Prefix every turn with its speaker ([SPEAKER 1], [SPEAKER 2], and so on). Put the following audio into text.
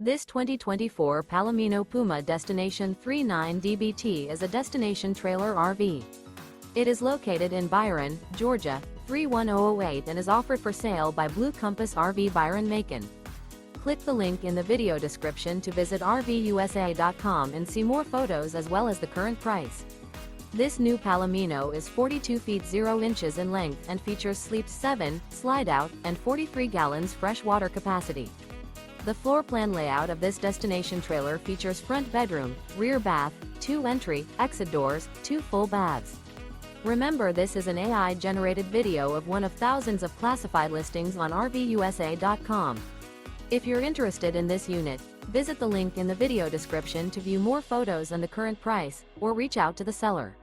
[SPEAKER 1] This 2024 Palomino Puma Destination 39DBT is a destination trailer RV. It is located in Byron, Georgia, 31008 and is offered for sale by Blue Compass RV Byron-Macon. Click the link in the video description to visit RVUSA.com and see more photos as well as the current price. This new Palomino is 42 feet 0 inches in length and features sleeps 7, slide-out, and 43 gallons fresh water capacity. The floor plan layout of this destination trailer features front bedroom, rear bath, 2 entry, exit doors, 2 full baths. Remember, this is an AI-generated video of one of thousands of classified listings on RVUSA.com. If you're interested in this unit, visit the link in the video description to view more photos and the current price, or reach out to the seller.